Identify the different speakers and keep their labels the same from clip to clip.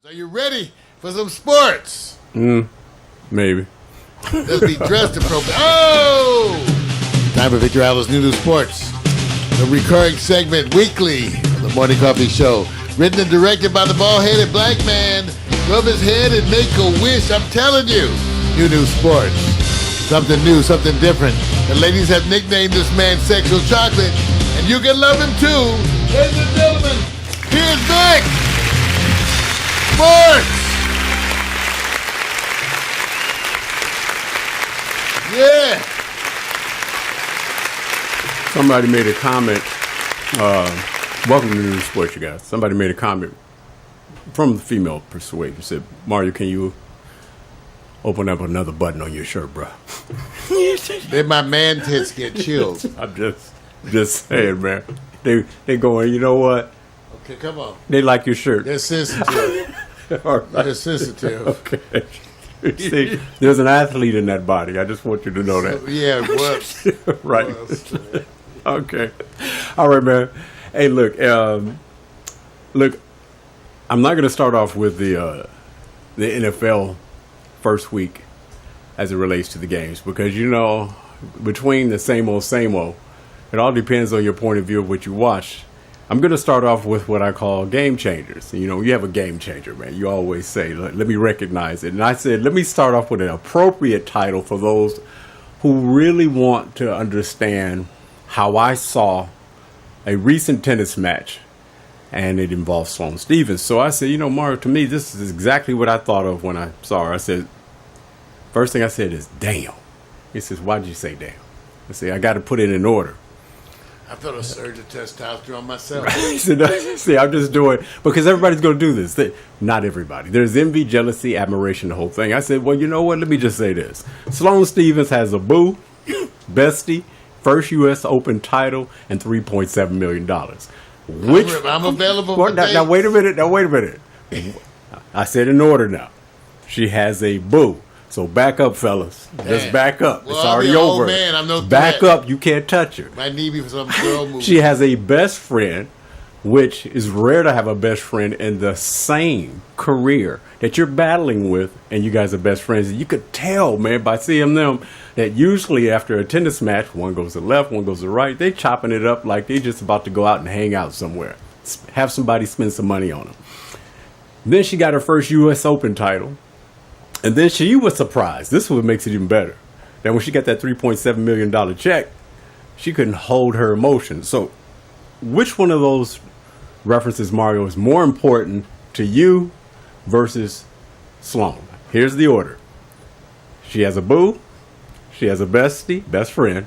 Speaker 1: Are you ready for some sports?
Speaker 2: Maybe.
Speaker 1: Let's be dressed appropriately. Oh! Time for Victor Allen's New Sports, the recurring segment weekly of the Morning Coffee Show. Written and directed by the bald-headed black man. Rub his head and make a wish. I'm telling you. New Sports. Something new, something different. The ladies have nicknamed this man Sexual Chocolate, and you can love him too. Ladies and gentlemen, here's Vic. Sports! Yeah!
Speaker 2: Somebody made a comment. Welcome to New Sports, you guys. Somebody made a comment from the female persuasion. Said, Mario, can you open up another button on your shirt, bro?
Speaker 1: Then my man tits get chilled.
Speaker 2: I'm just saying, man. They going, you know what?
Speaker 1: Okay, come on.
Speaker 2: They like your shirt.
Speaker 1: They're sensitive.
Speaker 2: All right.
Speaker 1: They're sensitive.
Speaker 2: Okay. See, there's an athlete in that body. I just want you to know that.
Speaker 1: Yeah, well,
Speaker 2: right. Okay. All right, man. Hey, look. Look, I'm not going to start off with the NFL first week as it relates to the games because, you know, between the same old, it all depends on your point of view of what you watch. I'm going to start off with what I call game changers. You know, you have a game changer, man. You always say, let me recognize it. And I said, let me start off with an appropriate title for those who really want to understand how I saw a recent tennis match, and it involved Sloane Stephens. So I said, you know, Mario, to me, this is exactly what I thought of when I saw her. I said, first thing I said is, damn. He says, why'd you say damn? I said, I got to put it in order.
Speaker 1: I felt a surge of testosterone myself.
Speaker 2: Right. See, I'm just doing, because everybody's going to do this. Not everybody. There's envy, jealousy, admiration, the whole thing. I said, well, you know what? Let me just say this. Sloane Stephens has a boo, bestie, first U.S. Open title, and $3.7 million.
Speaker 1: I'm available for
Speaker 2: now, wait a minute. I said in order now. She has a boo. So back up, fellas. Just back up.
Speaker 1: Well,
Speaker 2: it's already over.
Speaker 1: Man, I'm no
Speaker 2: back
Speaker 1: threat.
Speaker 2: up. You can't touch her.
Speaker 1: Might need me for some girl movie.
Speaker 2: She has a best friend, which is rare to have a best friend in the same career that you're battling with, and you guys are best friends. And you could tell, man, by seeing them, that usually after a tennis match, one goes to the left, one goes to the right. They chopping it up like they just about to go out and hang out somewhere. Have somebody spend some money on them. Then she got her first U.S. Open title. And then she was surprised. This is what makes it even better. That when she got that $3.7 million check, she couldn't hold her emotions. So which one of those references, Mario, is more important to you versus Sloane? Here's the order. She has a boo. She has a bestie, best friend.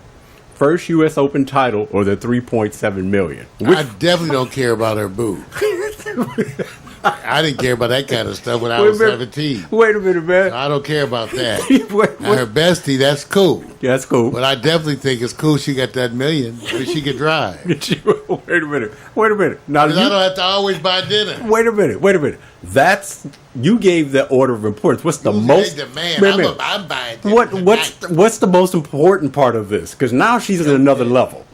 Speaker 2: First U.S. Open title or the $3.7 million.
Speaker 1: I definitely don't care about her boo. I didn't care about that kind of stuff when I was 17.
Speaker 2: Wait a minute, man.
Speaker 1: I don't care about that. Now, her bestie, that's cool.
Speaker 2: Yeah, that's cool.
Speaker 1: But I definitely think it's cool she got that million, but she could drive.
Speaker 2: Wait a minute. Now
Speaker 1: I don't have to always buy dinner.
Speaker 2: Wait a minute. You gave the order of importance. What's the most?
Speaker 1: I'm buying dinner.
Speaker 2: What's the most important part of this? Because now she's at another level.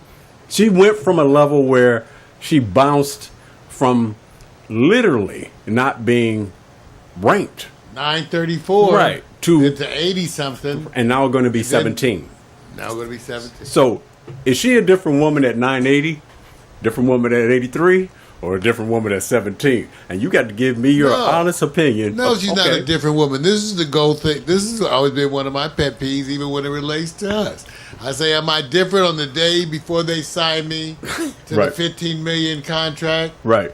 Speaker 2: She went from a level where she bounced from literally not being ranked
Speaker 1: 934
Speaker 2: right to
Speaker 1: 80 something,
Speaker 2: and now going to be 17.
Speaker 1: Now going to be 17.
Speaker 2: So is she a different woman at 980, different woman at 83, or a different woman at 17? And you got to give me your honest opinion.
Speaker 1: No, she's not a different woman. This is the goal thing. This has always been one of my pet peeves, even when it relates to us. I say, am I different on the day before they sign me to the $15 million contract?
Speaker 2: Right.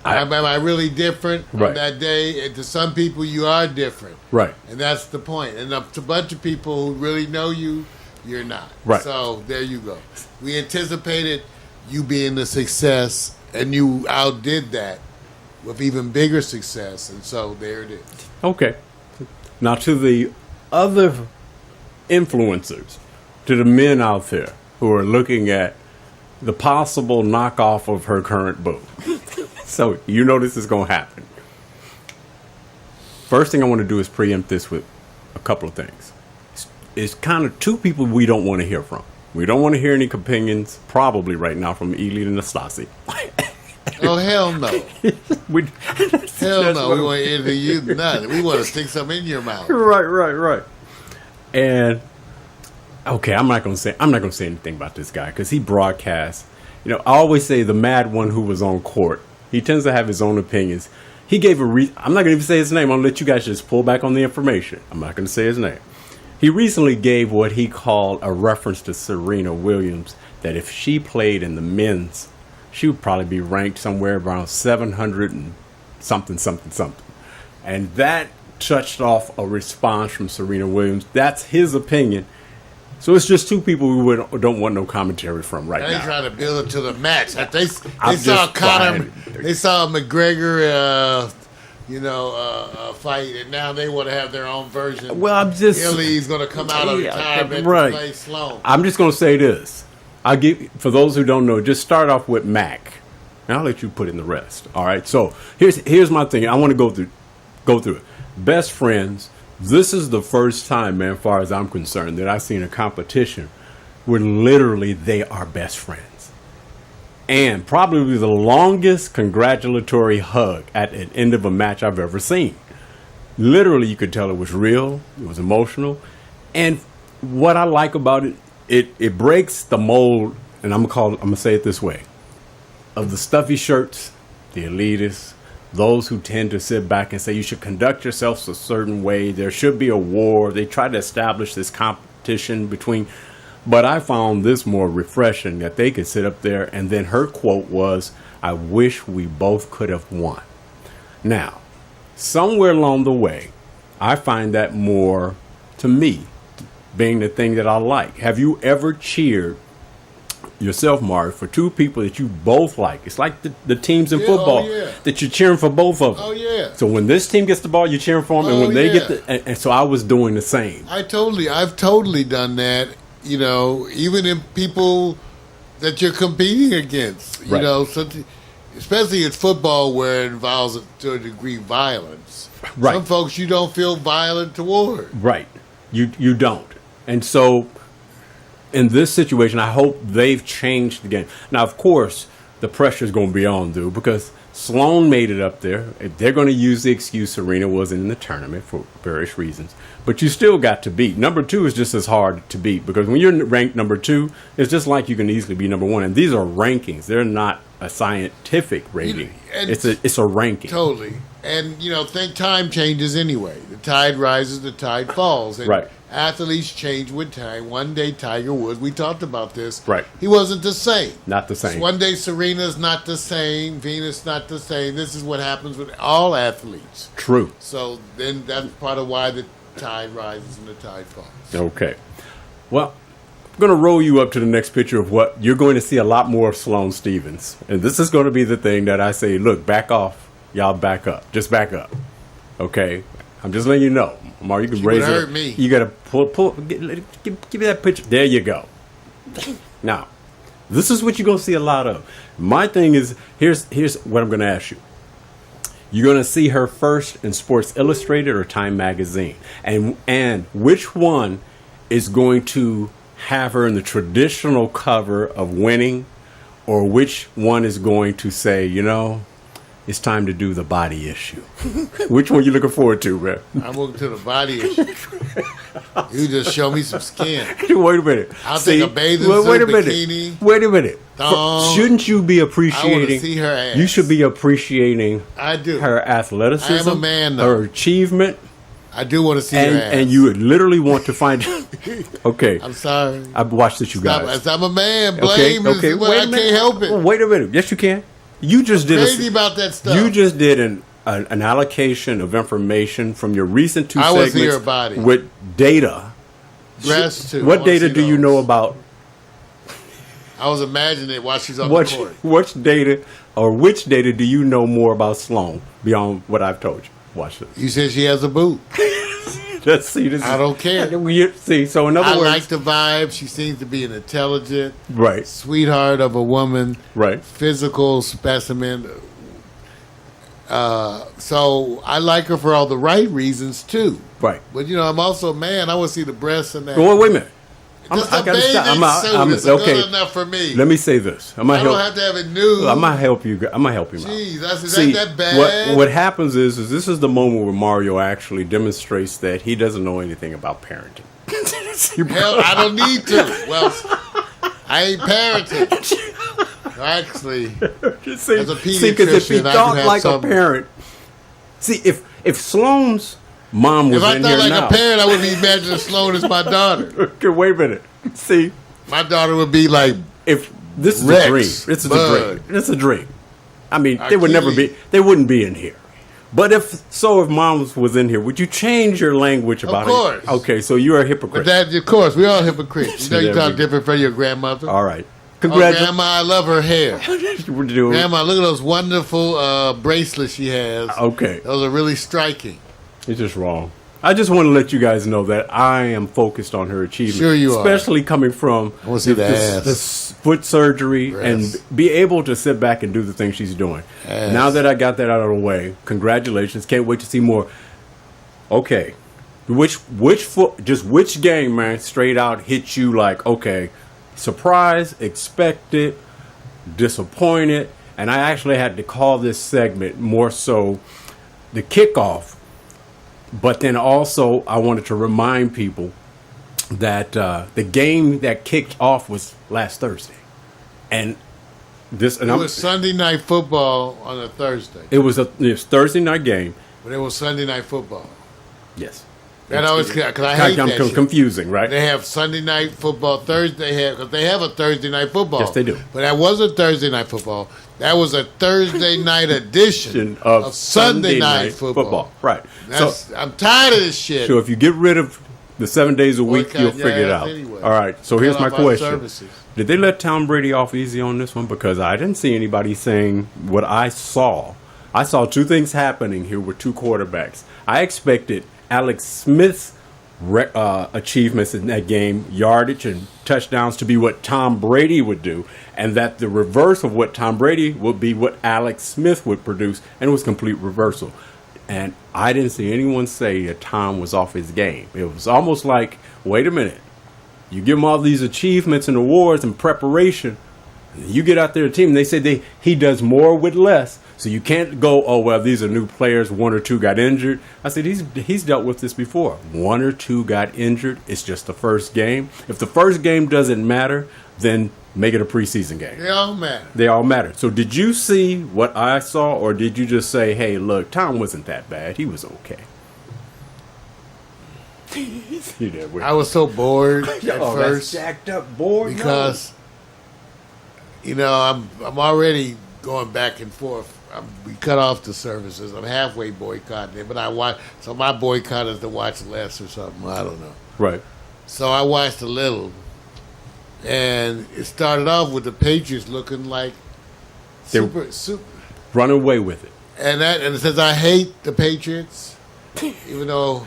Speaker 1: Am I really different on that day? And to some people, you are different.
Speaker 2: Right.
Speaker 1: And that's the point. And to a bunch of people who really know you, you're not.
Speaker 2: Right.
Speaker 1: So there you go. We anticipated you being a success, and you outdid that with even bigger success. And so there it is.
Speaker 2: Okay. Now to the other influencers, to the men out there who are looking at the possible knockoff of her current boo. So you know this is going to happen. First thing I want to do is preempt this with a couple of things. It's kind of two people we don't want to hear from. We don't want to hear any opinions, probably right now, from Eli and Nastasi.
Speaker 1: Oh, hell no.
Speaker 2: we,
Speaker 1: Hell no. We want to interview you. Nothing. We want to stick something in your mouth.
Speaker 2: Right. And okay, I'm not gonna say anything about this guy because he broadcasts. You know, I always say the mad one who was on court. He tends to have his own opinions. He gave I'm not gonna even say his name. I'll let you guys just pull back on the information. I'm not gonna say his name. He recently gave what he called a reference to Serena Williams, that if she played in the men's, she would probably be ranked somewhere around 700 and something. And that touched off a response from Serena Williams. That's his opinion. So it's just two people we don't want no commentary from right now.
Speaker 1: They trying to build it to the match. They saw Conor, they saw McGregor, fight, and now they want to have their own version.
Speaker 2: Well, I'm just
Speaker 1: Illy's going to come out of retirement and play Sloan.
Speaker 2: I'm just going to say this. For those who don't know, just start off with Mac, and I'll let you put in the rest. All right. So here's my thing. I want to go through it. Best friends. This is the first time, man, as far as I'm concerned, that I've seen a competition where literally they are best friends. And probably the longest congratulatory hug at the end of a match I've ever seen. Literally, you could tell it was real, it was emotional. And what I like about it, it breaks the mold, and I'm gonna say it this way, of the stuffy shirts, the elitists, those who tend to sit back and say you should conduct yourselves a certain way. There should be a war. They try to establish this competition between. But I found this more refreshing, that they could sit up there, and then her quote was, "I wish we both could have won." Now, somewhere along the way, I find that more, to me, being the thing that I like. Have you ever cheered yourself, Mark, for two people that you both like? It's like the teams in football that you're cheering for both of them.
Speaker 1: Oh yeah.
Speaker 2: So when this team gets the ball, you're cheering for them, and when they get and so I was doing the same.
Speaker 1: I've totally done that. You know, even in people that you're competing against. You know, especially in football where it involves to a degree violence. Right. Some folks you don't feel violent toward. Right.
Speaker 2: You don't, and so. In this situation, I hope they've changed the game. Now, of course, the pressure is going to be on, dude, because Sloan made it up there. They're going to use the excuse Serena wasn't in the tournament for various reasons. But you still got to beat. Number two is just as hard to beat, because when you're ranked number two, it's just like you can easily be number one. And these are rankings. They're not a scientific rating. It's a ranking.
Speaker 1: Totally. And, think time changes anyway. The tide rises, the tide falls. And athletes change with time. One day Tiger Woods, we talked about this.
Speaker 2: Right.
Speaker 1: He wasn't the same.
Speaker 2: Not the same.
Speaker 1: One day Serena's not the same. Venus not the same. This is what happens with all athletes.
Speaker 2: True.
Speaker 1: So then that's part of why the tide rises and the tide falls.
Speaker 2: Okay. Well, I'm going to roll you up to the next picture of what you're going to see a lot more of Sloane Stephens. And this is going to be the thing that I say, look, back off. Y'all back up. Just back up. Okay? I'm just letting you know. Mar, you can raise it.
Speaker 1: Hurt me.
Speaker 2: You got to pull. Give me that picture. There you go. Now, this is what you're going to see a lot of. My thing is, here's what I'm going to ask you. You're going to see her first in Sports Illustrated or Time Magazine. And which one is going to have her in the traditional cover of Winning, or which one is going to say, it's time to do the body issue? Which one you looking forward to, man?
Speaker 1: I'm looking to the body issue. You just show me some skin.
Speaker 2: Wait a minute.
Speaker 1: I'll take a bathing suit, bikini.
Speaker 2: Wait a minute.
Speaker 1: Thong.
Speaker 2: Shouldn't you be appreciating?
Speaker 1: I want to see her ass.
Speaker 2: You should be appreciating.
Speaker 1: I do.
Speaker 2: Her athleticism.
Speaker 1: I am a man, though.
Speaker 2: Her achievement.
Speaker 1: I do want to see her ass.
Speaker 2: And you would literally want to find. Okay.
Speaker 1: I'm sorry.
Speaker 2: I've watched this, you guys.
Speaker 1: I'm a man. Blame
Speaker 2: okay.
Speaker 1: I can't help it.
Speaker 2: Wait a minute. Yes, you can. You just did
Speaker 1: crazy about that stuff.
Speaker 2: You just did an allocation of information from your recent two segments
Speaker 1: see her body
Speaker 2: with data.
Speaker 1: Breasts too.
Speaker 2: What data do you know about?
Speaker 1: I was imagining it while she's on the court.
Speaker 2: Which data do you know more about Sloane beyond what I've told you? Watch this.
Speaker 1: You said she has a boot.
Speaker 2: Just see this.
Speaker 1: I don't care.
Speaker 2: See, so in other words,
Speaker 1: I like the vibe. She seems to be an intelligent,
Speaker 2: right,
Speaker 1: sweetheart of a woman,
Speaker 2: right,
Speaker 1: physical specimen. So I like her for all the right reasons too.
Speaker 2: Right.
Speaker 1: But I'm also a man. I want to see the breasts and that.
Speaker 2: Well, wait a minute.
Speaker 1: I gotta stop. I'm it's okay. Good enough for me.
Speaker 2: Let me say this. I don't
Speaker 1: have to have it new.
Speaker 2: I'm gonna help you. I'm gonna help you
Speaker 1: Jeez,
Speaker 2: out.
Speaker 1: Is that bad?
Speaker 2: What happens is this is the moment where Mario actually demonstrates that he doesn't know anything about parenting.
Speaker 1: Hell, I don't need to. Well, I ain't parenting. Actually, as a pediatrician,
Speaker 2: because if he thought like a parent, if Sloane's mom was in here now. If I thought like
Speaker 1: a parent, I would be imagining Sloane as my daughter.
Speaker 2: Okay, wait a minute. See,
Speaker 1: my daughter would be like,
Speaker 2: if this is
Speaker 1: Rex,
Speaker 2: a dream, this is a dream. It's a dream. I mean, they would never be. They wouldn't be in here. But if mom was in here, would you change your language about it? Of course. Okay, so you're a hypocrite.
Speaker 1: Of course, we're all hypocrites. You talk different from your grandmother.
Speaker 2: All right.
Speaker 1: Congratulations. Oh, Grandma, I love her hair. Grandma, look at those wonderful bracelets she has.
Speaker 2: Okay.
Speaker 1: Those are really striking.
Speaker 2: It's just wrong. I just want to let you guys know that I am focused on her achievement.
Speaker 1: Sure you
Speaker 2: are. Especially coming from
Speaker 1: the
Speaker 2: foot surgery and be able to sit back and do the things she's doing. Yes. Now that I got that out of the way, congratulations. Can't wait to see more. Okay. Which game, man, straight out hit you like, okay, surprised, expected, disappointed, and I actually had to call this segment more so the kickoff, but then also I wanted to remind people that the game that kicked off was last Thursday, and it
Speaker 1: was Sunday Night Football on a Thursday.
Speaker 2: It was Thursday night game,
Speaker 1: but it was Sunday Night Football.
Speaker 2: Yes.
Speaker 1: That always, because I hate that shit.
Speaker 2: Confusing, right?
Speaker 1: They have Sunday Night Football Thursday, because they have a Thursday Night Football.
Speaker 2: Yes, they do.
Speaker 1: But that wasn't Thursday Night Football. That was a Thursday night edition of Sunday Night Football.
Speaker 2: Right.
Speaker 1: I'm tired of this shit.
Speaker 2: So if you get rid of the 7 days a week, you'll figure it out. Anyway. All right. So here's my question. Did they let Tom Brady off easy on this one? Because I didn't see anybody saying what I saw. I saw two things happening here with two quarterbacks. I expected Alex Smith's achievements in that game, yardage and touchdowns, to be what Tom Brady would do, and that the reverse of what Tom Brady would be what Alex Smith would produce, and it was complete reversal. And I didn't see anyone say that Tom was off his game. It was almost like, wait a minute, you give him all these achievements and awards and preparation, you get out there to the team, and they say he does more with less. So you can't go, oh, well, these are new players. One or two got injured. I said, he's dealt with this before. One or two got injured. It's just the first game. If the first game doesn't matter, then make it a preseason game.
Speaker 1: They all matter.
Speaker 2: They all matter. So did you see what I saw, or did you just say, hey, look, Tom wasn't that bad. He was okay.
Speaker 1: I was so bored at first.
Speaker 2: Jacked up bored.
Speaker 1: Because, I'm already going back and forth. We cut off the services. I'm halfway boycotting it, but I watch. So my boycott is to watch less or something. I don't know.
Speaker 2: Right.
Speaker 1: So I watched a little, and it started off with the Patriots looking like super
Speaker 2: run away with it.
Speaker 1: And since I hate the Patriots, even though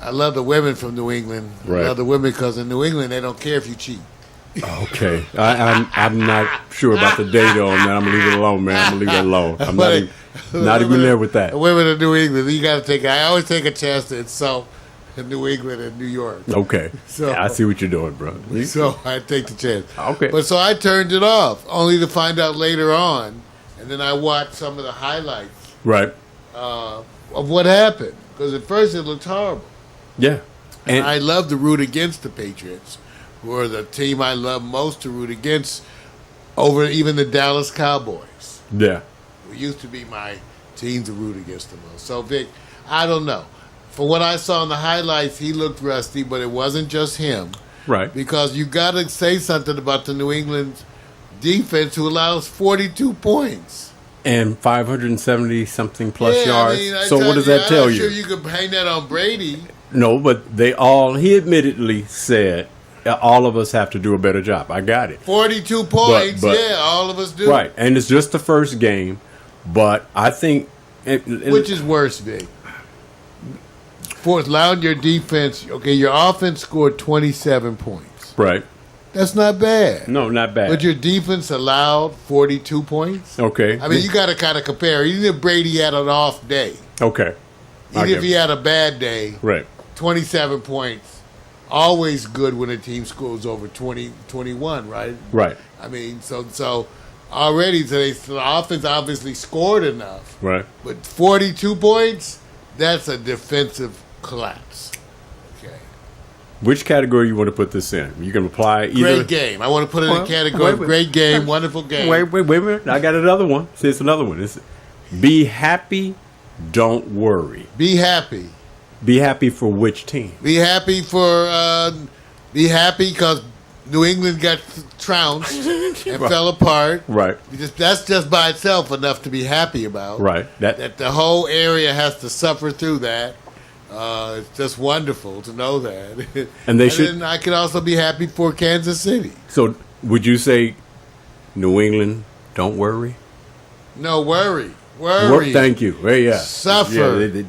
Speaker 1: I love the women from New England,
Speaker 2: right.
Speaker 1: I love the women because in New England they don't care if you cheat.
Speaker 2: Okay, I'm not sure about the data on that. I'm gonna leave it alone, man. I'm gonna leave it alone. I'm not even there with that.
Speaker 1: The women in New England, you got to take. I always take a chance to insult in New England and New York.
Speaker 2: Okay, so I see what you're doing, bro.
Speaker 1: So I take the chance.
Speaker 2: Okay,
Speaker 1: but so I turned it off, only to find out later on, and then I watched some of the highlights,
Speaker 2: right,
Speaker 1: of what happened. Because at first it looked horrible.
Speaker 2: Yeah,
Speaker 1: and I love to root against the Patriots, who are the team I love most to root against over even the Dallas Cowboys.
Speaker 2: Yeah.
Speaker 1: Who used to be my team to root against the most. So, Vic, I don't know. For what I saw in the highlights, he looked rusty, but it wasn't just him.
Speaker 2: Right.
Speaker 1: Because you got to say something about the New England defense, who allows 42 points.
Speaker 2: And 570-something plus yards. So what does that tell you?
Speaker 1: I'm sure you could hang that on Brady.
Speaker 2: No, but he admittedly said, all of us have to do a better job. I got it.
Speaker 1: 42 points, but, yeah, all of us do.
Speaker 2: Right, and it's just the first game, but I think...
Speaker 1: Which is worse, Vic? For allowing your defense... Okay, your offense scored 27 points.
Speaker 2: Right.
Speaker 1: That's not bad.
Speaker 2: No, not bad.
Speaker 1: But your defense allowed 42 points?
Speaker 2: Okay.
Speaker 1: I mean, you got to kind of compare. Even if Brady had an off day.
Speaker 2: Okay.
Speaker 1: Even if he had a bad day.
Speaker 2: Right.
Speaker 1: 27 points always good when a team scores over 21, right?
Speaker 2: Right.
Speaker 1: I mean, so already the offense obviously scored enough.
Speaker 2: Right.
Speaker 1: But 42 points, that's a defensive collapse. Okay.
Speaker 2: Which category you want to put this in? You can apply either.
Speaker 1: Great game. I want to put it in the category of great game, wonderful game.
Speaker 2: Wait a minute. I got another one. See, it's another one. It's be happy, don't worry.
Speaker 1: Be happy.
Speaker 2: Be happy for which team?
Speaker 1: Be happy because New England got trounced and fell apart.
Speaker 2: Right.
Speaker 1: That's just by itself enough to be happy about.
Speaker 2: Right.
Speaker 1: That the whole area has to suffer through that. It's just wonderful to know that.
Speaker 2: And should.
Speaker 1: Then I could also be happy for Kansas City.
Speaker 2: So would you say New England, don't worry?
Speaker 1: No, worry.
Speaker 2: Thank you. Yeah.
Speaker 1: Suffer.
Speaker 2: Yeah,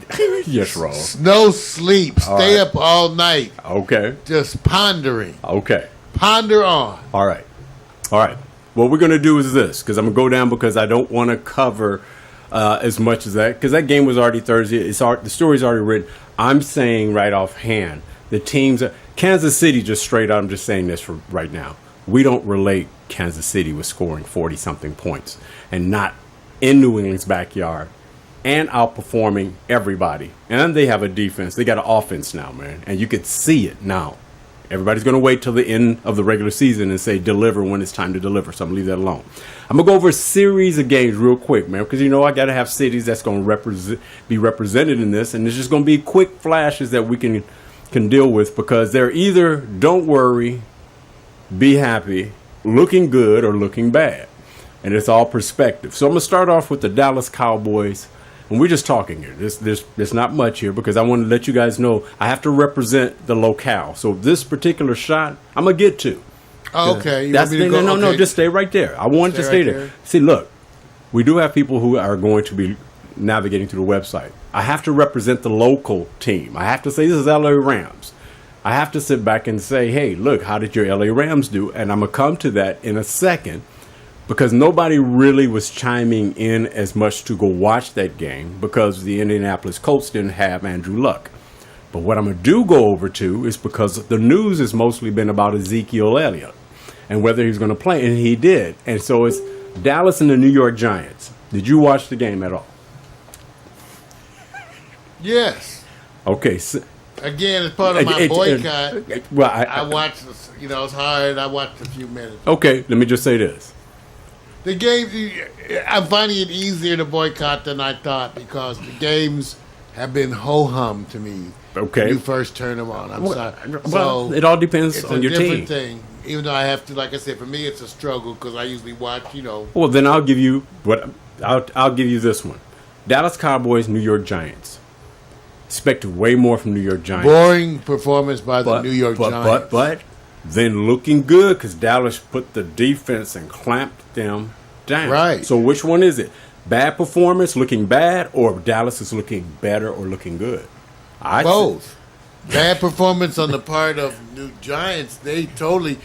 Speaker 2: yes, Roll.
Speaker 1: No sleep. Stay
Speaker 2: right.
Speaker 1: up all night.
Speaker 2: Okay.
Speaker 1: Just pondering.
Speaker 2: Okay.
Speaker 1: Ponder on.
Speaker 2: All right. What we're going to do is this, because I'm going to go down because I don't want to cover as much as that, because that game was already Thursday. The story's already written. I'm saying right offhand, the teams, Kansas City, just straight up, I'm just saying this for right now. We don't relate Kansas City with scoring 40-something points and not in New England's backyard and outperforming everybody. And they have a defense. They got an offense now, man. And you could see it now. Everybody's going to wait till the end of the regular season and say deliver when it's time to deliver. So I'm going to leave that alone. I'm going to go over a series of games real quick, man, because, I got to have cities that's going to be represented in this. And it's just going to be quick flashes that we can deal with, because they're either don't worry, be happy, looking good, or looking bad. And it's all perspective. So I'm going to start off with the Dallas Cowboys. And we're just talking here. There's not much here, because I want to let you guys know I have to represent the locale. So this particular shot, I'm going to get to.
Speaker 1: Oh, okay.
Speaker 2: No, just stay right there. I wanted to stay there. See, look, we do have people who are going to be navigating through the website. I have to represent the local team. I have to say, this is LA Rams. I have to sit back and say, hey, look, how did your LA Rams do? And I'm going to come to that in a second, because nobody really was chiming in as much to go watch that game, because the Indianapolis Colts didn't have Andrew Luck. But what I'm going to go over to is because the news has mostly been about Ezekiel Elliott and whether he's going to play, and he did. And so it's Dallas and the New York Giants. Did you watch the game at all?
Speaker 1: Yes.
Speaker 2: Okay. So,
Speaker 1: again, as part of my boycott, I watched, it's hard. I watched a few minutes.
Speaker 2: Okay, let me just say this.
Speaker 1: The game, I'm finding it easier to boycott than I thought, because the games have been ho-hum to me.
Speaker 2: Okay.
Speaker 1: When you first turn them on. I'm sorry.
Speaker 2: Well, it all depends on your team.
Speaker 1: It's a different thing. Even though I have to, like I said, for me it's a struggle, because I usually watch,
Speaker 2: Well, then I'll give you I'll give you this one. Dallas Cowboys, New York Giants. Expected way more from New York Giants.
Speaker 1: Boring performance by the New York Giants.
Speaker 2: But then looking good, because Dallas put the defense and clamped them down.
Speaker 1: Right.
Speaker 2: So which one is it? Bad performance, looking bad, or Dallas is looking better or looking good?
Speaker 1: Both. Bad performance on the part of New Giants. The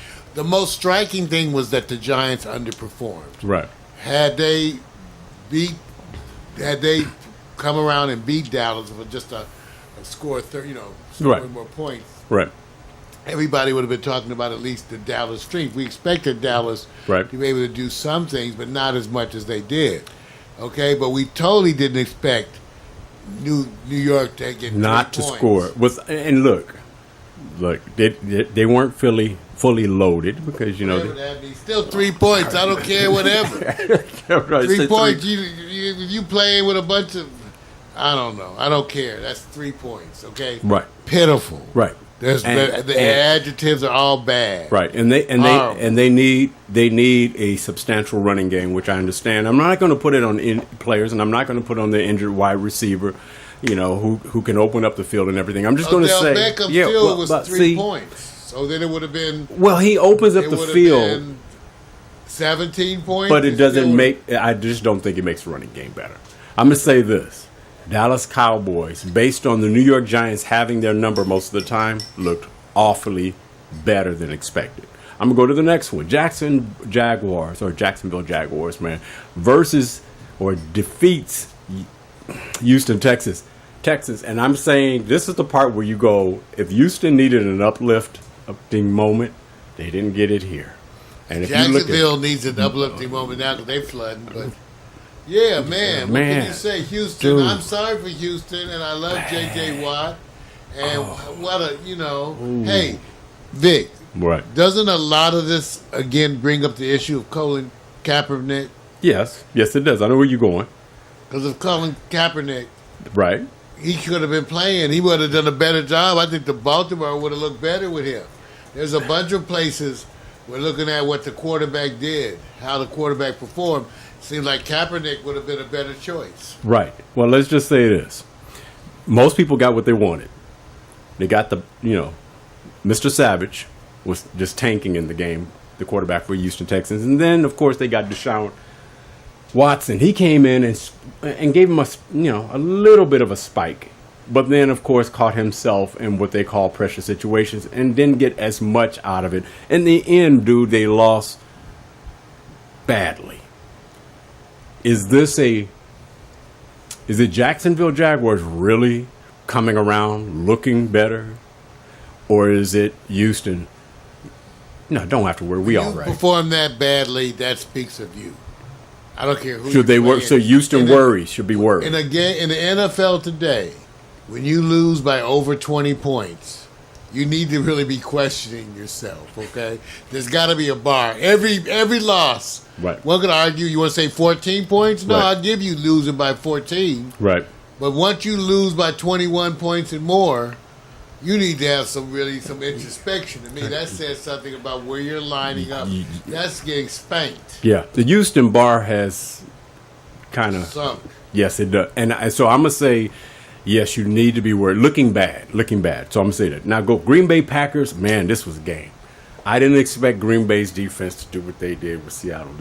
Speaker 1: most striking thing was that the Giants underperformed.
Speaker 2: Right.
Speaker 1: Had they come around and beat Dallas with just a score, scoring more points.
Speaker 2: Right.
Speaker 1: Everybody would have been talking about at least the Dallas strength. We expected Dallas to be able to do some things, but not as much as they did. Okay, but we totally didn't expect New York to get
Speaker 2: not
Speaker 1: 3
Speaker 2: to
Speaker 1: points.
Speaker 2: Score. And look, they weren't fully loaded, because
Speaker 1: still 3 points. I don't care, whatever.
Speaker 2: Right,
Speaker 1: 3 points. You playing with a bunch of, I don't know. I don't care. That's 3 points. Okay.
Speaker 2: Right.
Speaker 1: Pitiful.
Speaker 2: Right.
Speaker 1: The adjectives are all bad.
Speaker 2: Right, and they need a substantial running game, which I understand. I'm not going to put it on players, and I'm not going to put on the injured wide receiver, who can open up the field and everything. I'm just going to say,
Speaker 1: Beckham was 3 points, so then it would have been.
Speaker 2: Well, he opens up the field.
Speaker 1: 17 points,
Speaker 2: but it doesn't make. I just don't think it makes the running game better. I'm going to say this. Dallas Cowboys, based on the New York Giants having their number most of the time, looked awfully better than expected. I'm going to go to the next one. Jacksonville Jaguars, man, versus or defeats Houston, Texas. Texans, and I'm saying this is the part where you go, if Houston needed an uplifting moment, they didn't get it here. And if
Speaker 1: Jacksonville needs an uplifting moment now because they're flooding, but yeah, man, what can you say? Houston, dude. I'm sorry for Houston, and I love J.J. Watt, and hey, Vic,
Speaker 2: right.
Speaker 1: Doesn't a lot of this, again, bring up the issue of Colin Kaepernick?
Speaker 2: Yes, it does. I know where you're going.
Speaker 1: Because of Colin Kaepernick.
Speaker 2: Right.
Speaker 1: He could have been playing. He would have done a better job. I think the Baltimore would have looked better with him. There's a bunch of places we're looking at what the quarterback did, how the quarterback performed. Seems like Kaepernick would have been a better choice.
Speaker 2: Right. Well, let's just say this. Most people got what they wanted. They got Mr. Savage was just tanking in the game, the quarterback for Houston Texans. And then, of course, they got Deshaun Watson. He came in and gave him a little bit of a spike. But then, of course, caught himself in what they call pressure situations and didn't get as much out of it. In the end, dude, they lost badly. Is it Jacksonville Jaguars really coming around, looking better? Or is it Houston? No, don't have to worry. We all right.
Speaker 1: Perform that badly, that speaks of you. I don't care who
Speaker 2: should they work. So Houston should be worried.
Speaker 1: And again, in the NFL today, when you lose by over 20 points, you need to really be questioning yourself, okay? There's got to be a bar. Every loss.
Speaker 2: Right.
Speaker 1: One could argue, you want to say 14 points? No,
Speaker 2: right.
Speaker 1: I'll give you losing by 14.
Speaker 2: Right.
Speaker 1: But once you lose by 21 points and more, you need to have some introspection. To me, that says something about where you're lining up. That's getting spanked.
Speaker 2: Yeah. The Houston bar has kind of
Speaker 1: sunk.
Speaker 2: Yes, it does. And so I'm going to say, yes, you need to be worried. Looking bad. So I'm going to say that. Now, go Green Bay Packers. Man, this was a game. I didn't expect Green Bay's defense to do what they did with Seattle.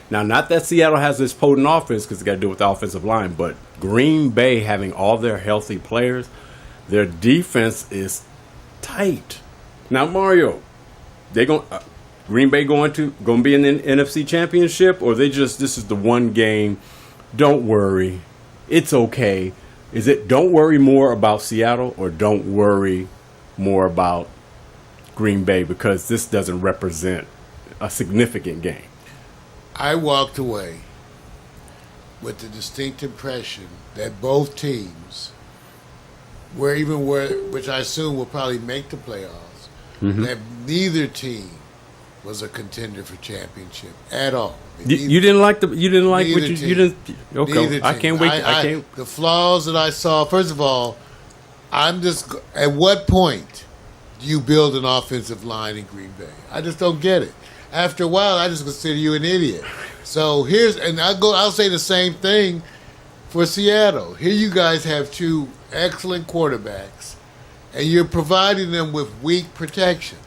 Speaker 2: Not that Seattle has this potent offense because they got to do with the offensive line, but Green Bay having all their healthy players, their defense is tight. Now, Mario, Green Bay going to be in the NFC Championship, or this is the one game? Don't worry, it's okay. Is it don't worry more about Seattle or don't worry more about Green Bay because this doesn't represent a significant game?
Speaker 1: I walked away with the distinct impression that both teams which I assume will probably make the playoffs, that neither team was a contender for championship at all.
Speaker 2: You didn't like what you didn't. Okay, I can't wait.
Speaker 1: The flaws that I saw. First of all, I'm just. At what point do you build an offensive line in Green Bay? I just don't get it. After a while, I just consider you an idiot. So I'll say the same thing for Seattle. Here you guys have two excellent quarterbacks, and you're providing them with weak protection.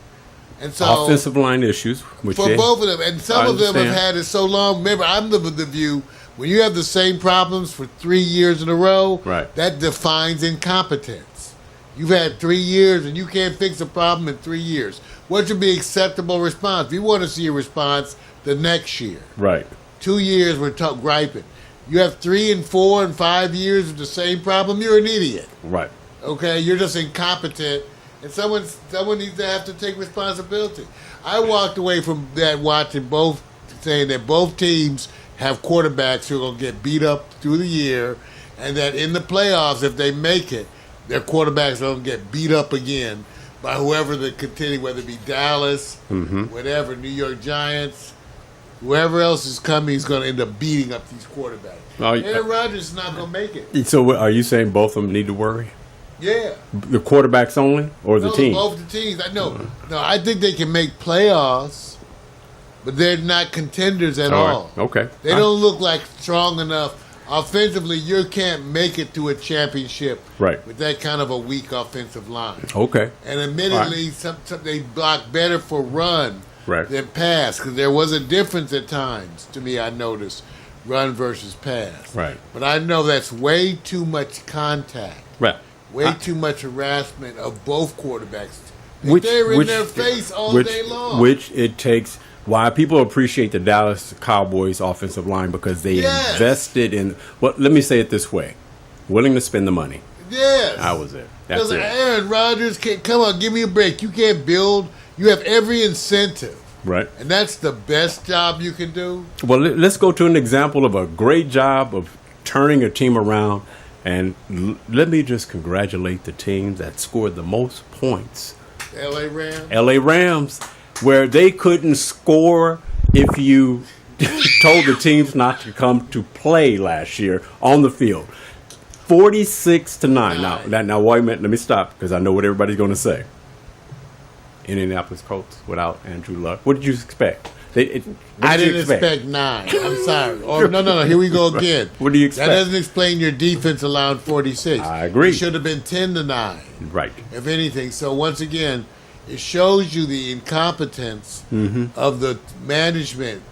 Speaker 1: And so
Speaker 2: offensive line issues
Speaker 1: for both of them, and some of them have had it so long. Remember, I'm of the view when you have the same problems for 3 years in a row,
Speaker 2: right,
Speaker 1: that defines incompetence. You've had 3 years, and you can't fix a problem in 3 years. What should be acceptable response? We want to see a response the next year.
Speaker 2: Right.
Speaker 1: 2 years we're griping. You have 3 and 4 and 5 years of the same problem. You're an idiot.
Speaker 2: Right.
Speaker 1: Okay, you're just incompetent. And someone needs to have to take responsibility. I walked away from that saying that both teams have quarterbacks who are going to get beat up through the year, and that in the playoffs, if they make it, their quarterbacks are going to get beat up again by whoever they're contending, whether it be Dallas, whatever, New York Giants, whoever else is coming is going to end up beating up these quarterbacks. Aaron Rodgers is not going to make it.
Speaker 2: So are you saying both of them need to worry?
Speaker 1: Yeah.
Speaker 2: The quarterbacks only or the team?
Speaker 1: Both the teams. No, I think they can make playoffs, but they're not contenders at all.
Speaker 2: Right. Okay.
Speaker 1: They don't look like strong enough. Offensively, you can't make it to a championship with that kind of a weak offensive line.
Speaker 2: Okay.
Speaker 1: And admittedly, they block better for run than pass because there was a difference at times, to me, I noticed, run versus pass.
Speaker 2: Right.
Speaker 1: But I know that's way too much contact.
Speaker 2: Right.
Speaker 1: Way too much harassment of both quarterbacks. They're in their face all day long.
Speaker 2: Which it takes. Why people appreciate the Dallas Cowboys offensive line because they invested in. Well, let me say it this way: willing to spend the money.
Speaker 1: Yes.
Speaker 2: I was there. That's
Speaker 1: Because
Speaker 2: it.
Speaker 1: Aaron Rodgers can't, come on, give me a break. You can't build. You have every incentive.
Speaker 2: Right.
Speaker 1: And that's the best job you can do.
Speaker 2: Well, let's go to an example of a great job of turning a team around. And let me just congratulate the team that scored the most points.
Speaker 1: L.A. Rams.
Speaker 2: L.A. Rams, where they couldn't score if you told the teams not to come to play last year on the field. 46-9. Now, wait a minute. Let me stop because I know what everybody's going to say. Indianapolis Colts without Andrew Luck. What did you expect?
Speaker 1: I didn't expect 9. I'm sorry. Or no. Here we go again.
Speaker 2: What do you expect?
Speaker 1: That doesn't explain your defense allowing 46.
Speaker 2: I agree.
Speaker 1: It should have been 10-9.
Speaker 2: Right.
Speaker 1: If anything. So once again, it shows you the incompetence of the management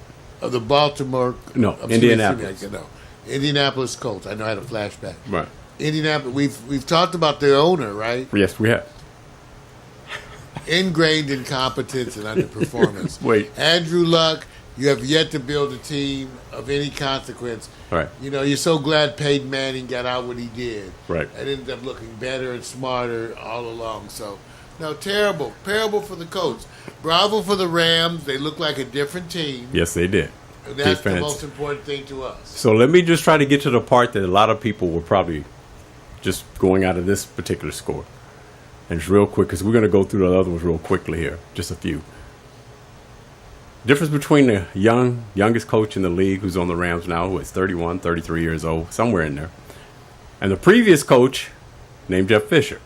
Speaker 1: of the Baltimore.
Speaker 2: Indianapolis.
Speaker 1: Indianapolis Colts. I know I had a flashback.
Speaker 2: Right.
Speaker 1: Indianapolis. We've talked about their owner, right?
Speaker 2: Yes, we have.
Speaker 1: Ingrained incompetence and underperformance.
Speaker 2: Wait.
Speaker 1: Andrew Luck, you have yet to build a team of any consequence.
Speaker 2: Right.
Speaker 1: You know, you're so glad Peyton Manning got out what he did.
Speaker 2: Right.
Speaker 1: And ended up looking better and smarter all along. So, no, terrible. Terrible for the Colts. Bravo for the Rams. They look like a different team.
Speaker 2: Yes, they did.
Speaker 1: And that's
Speaker 2: Defense.
Speaker 1: the most important thing to us.
Speaker 2: So let me just try to get to the part that a lot of people were probably just going out of this particular score. And it's real quick because we're going to go through the other ones real quickly here. Just a few. Difference between the youngest coach in the league who's on the Rams now, who is 31, 33 years old, somewhere in there, and the previous coach named Jeff Fisher.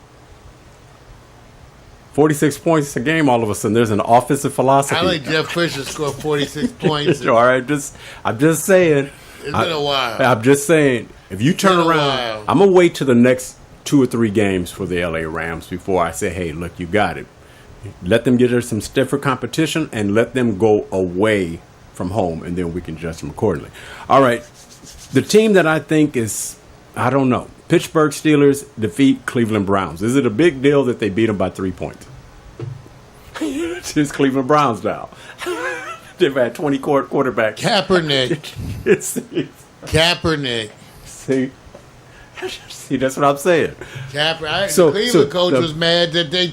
Speaker 2: 46 points a game all of a sudden. There's an offensive philosophy.
Speaker 1: I like Jeff Fisher scored 46 points.
Speaker 2: All right, I'm just saying.
Speaker 1: It's been a while.
Speaker 2: I'm just saying, if you turn around, I'm going to wait till the next 2 or 3 games for the LA Rams before I say, hey, look, you got it. Let them get her some stiffer competition and let them go away from home, and then we can judge them accordingly. All right. The team that I think is, I don't know, Pittsburgh Steelers defeat Cleveland Browns. Is it a big deal that they beat them by 3 points? It's Cleveland Browns now. They've had 20 quarterbacks.
Speaker 1: Kaepernick. Kaepernick.
Speaker 2: See, that's what I'm saying.
Speaker 1: The Cleveland coach was mad that they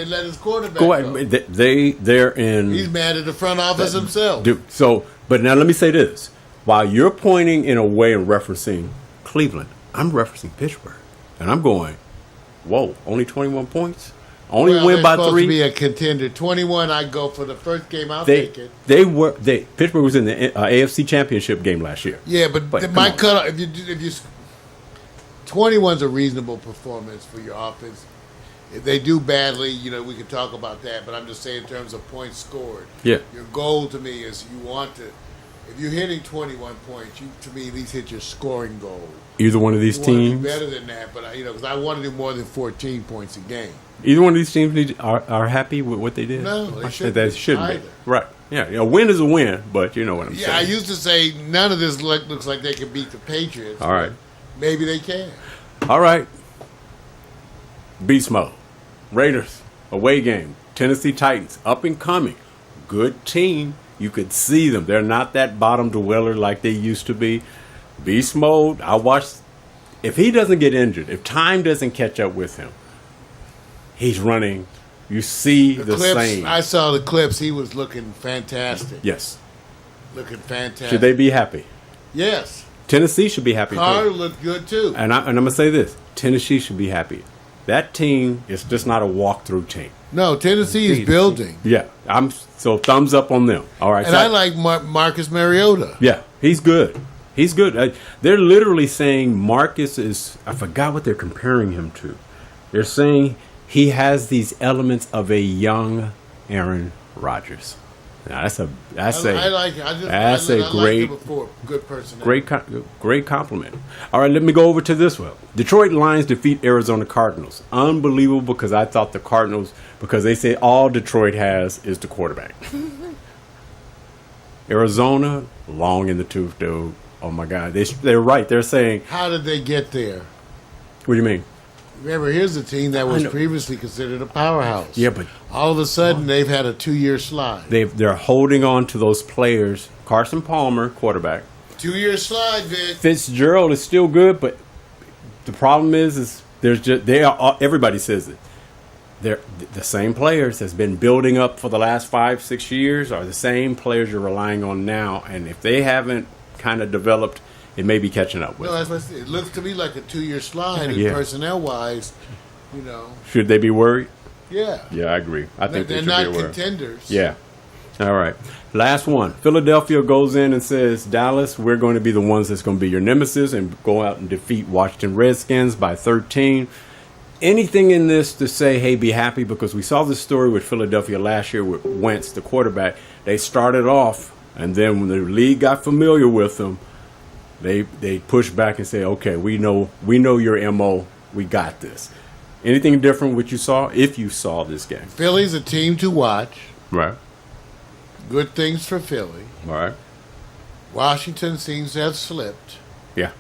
Speaker 1: let his quarterback go.
Speaker 2: They're in.
Speaker 1: He's mad at the front office himself.
Speaker 2: Dude, but now let me say this. While you're pointing in a way and referencing Cleveland, I'm referencing Pittsburgh. And I'm going, whoa, only 21 points? Only win by 3?
Speaker 1: Supposed to be a contender. 21, I go for the first game. I'll take it.
Speaker 2: Pittsburgh was in the AFC Championship game last year.
Speaker 1: Yeah, but my cutoff, if you 21's a reasonable performance for your offense. If they do badly, we can talk about that. But I'm just saying in terms of points scored.
Speaker 2: Yeah.
Speaker 1: Your goal to me is you want to, if you're hitting 21 points, you to me at least hit your scoring goal.
Speaker 2: Either one of these teams.
Speaker 1: Do better than that, but because I want to do more than 14 points a game.
Speaker 2: Either one of these teams are happy with what they did.
Speaker 1: No, they shouldn't be.
Speaker 2: Right. Yeah. A win is a win, but you know what I'm saying.
Speaker 1: Yeah, I used to say none of this looks like they can beat the Patriots.
Speaker 2: All right.
Speaker 1: Maybe they can.
Speaker 2: All right. Beast mode. Raiders, away game. Tennessee Titans, up and coming. Good team. You could see them. They're not that bottom dweller like they used to be. Beast mode, I watched. If he doesn't get injured, if time doesn't catch up with him, he's running. You see the
Speaker 1: clips,
Speaker 2: same.
Speaker 1: I saw the clips. He was looking fantastic.
Speaker 2: Yes.
Speaker 1: Looking fantastic.
Speaker 2: Should they be happy?
Speaker 1: Yes.
Speaker 2: Tennessee should be happy
Speaker 1: Carr
Speaker 2: too.
Speaker 1: looked good too.
Speaker 2: And I'm going to say this. Tennessee should be happy. That team is just not a walkthrough team.
Speaker 1: No, Tennessee is building.
Speaker 2: Yeah. So thumbs up on them. All right.
Speaker 1: And I like Marcus Mariota.
Speaker 2: Yeah. He's good. He's good. They're literally saying Marcus is, I forgot what they're comparing him to. They're saying he has these elements of a young Aaron Rodgers. Now
Speaker 1: I like it.
Speaker 2: That's a great,
Speaker 1: good personality.
Speaker 2: Great compliment. All right, let me go over to this one. Detroit Lions defeat Arizona Cardinals. Unbelievable because I thought the Cardinals, because they say all Detroit has is the quarterback. Arizona, long in the tooth, dude. Oh my God, they're right. They're saying,
Speaker 1: how did they get there?
Speaker 2: What do you mean?
Speaker 1: Remember, here's a team that was previously considered a powerhouse.
Speaker 2: Yeah, but
Speaker 1: all of a sudden they've had a 2-year slide.
Speaker 2: They're holding on to those players. Carson Palmer, quarterback.
Speaker 1: 2-year slide, Vic.
Speaker 2: Fitzgerald is still good, but the problem is There's just everybody says it. They're the same players that's been building up for the last 5-6 years are the same players you're relying on now, and if they haven't kind of developed, it may be catching up with.
Speaker 1: Well, that's what I said. It looks to me like a 2-year slide,
Speaker 2: Yeah.
Speaker 1: personnel wise.
Speaker 2: Should they be worried?
Speaker 1: Yeah.
Speaker 2: Yeah, I agree. I think
Speaker 1: they're
Speaker 2: they should
Speaker 1: not
Speaker 2: be worried.
Speaker 1: contenders.
Speaker 2: Yeah. All right. Last one. Philadelphia goes in and says, Dallas, we're going to be the ones that's going to be your nemesis and go out and defeat Washington Redskins by 13. Anything in this to say, hey, be happy? Because we saw this story with Philadelphia last year with Wentz, the quarterback. They started off, and then when the league got familiar with them, they pushed back and say, okay, we know your MO. We got this. Anything different what you saw, if you saw this game?
Speaker 1: Philly's a team to watch.
Speaker 2: Right.
Speaker 1: Good things for Philly.
Speaker 2: All right.
Speaker 1: Washington seems to have slipped.
Speaker 2: Yeah.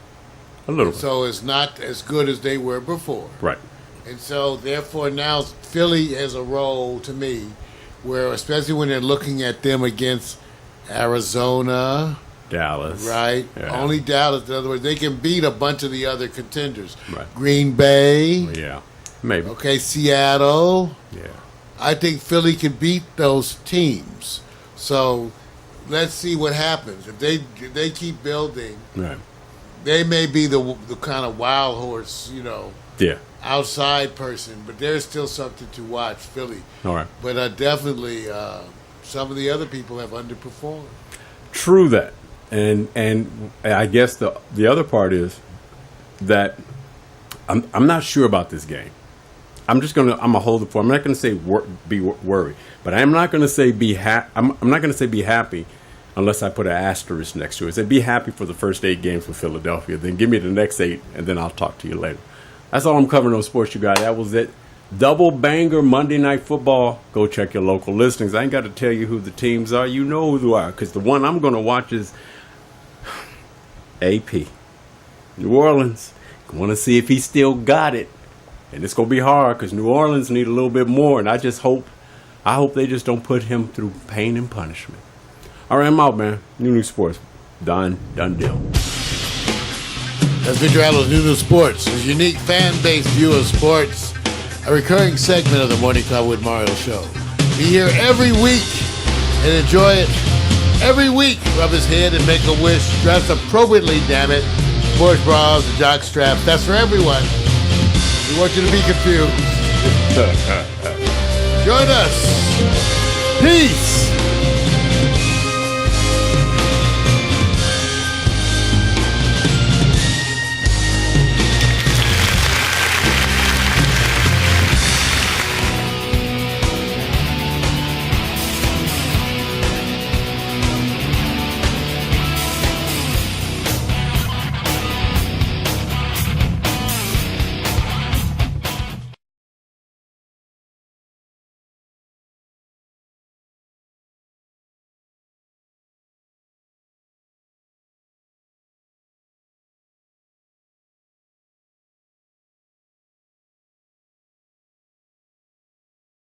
Speaker 2: A little bit.
Speaker 1: So it's not as good as they were before.
Speaker 2: Right.
Speaker 1: And so, therefore, now Philly has a role to me where, especially when they're looking at them against Arizona,
Speaker 2: Dallas.
Speaker 1: right?
Speaker 2: Yeah.
Speaker 1: Only Dallas. In other words, they can beat a bunch of the other contenders.
Speaker 2: Right.
Speaker 1: Green Bay.
Speaker 2: Yeah. Maybe.
Speaker 1: Okay, Seattle.
Speaker 2: Yeah.
Speaker 1: I think Philly can beat those teams. So let's see what happens. If they keep building,
Speaker 2: Right.
Speaker 1: they may be the kind of wild horse,
Speaker 2: Yeah.
Speaker 1: outside person, but there's still something to watch, Philly.
Speaker 2: All right.
Speaker 1: But definitely some of the other people have underperformed.
Speaker 2: True that. And I guess the other part is that I'm not sure about this game. I'm gonna hold it for. I'm not gonna say be worried, but I'm not gonna say I'm not gonna say be happy unless I put an asterisk next to it. Say be happy for the first 8 games for Philadelphia. Then give me the next 8, and then I'll talk to you later. That's all I'm covering on Sports, you guys. That was it. Double banger Monday Night Football. Go check your local listings. I ain't got to tell you who the teams are. You know who they are, because the one I'm gonna watch is AP, New Orleans. I want to see if he still got it. And it's going to be hard because New Orleans need a little bit more. And I hope they just don't put him through pain and punishment. All right, I'm out, man. New Sports. Done deal.
Speaker 1: That's Victor Allen's New Sports, his unique fan-based view of sports, a recurring segment of the Morning Club with Mario show. Be here every week and enjoy it. Every week, rub his head and make a wish. Dress appropriately, damn it. Sports bras and jock straps. That's for everyone. We want you to be confused. Join us. Peace.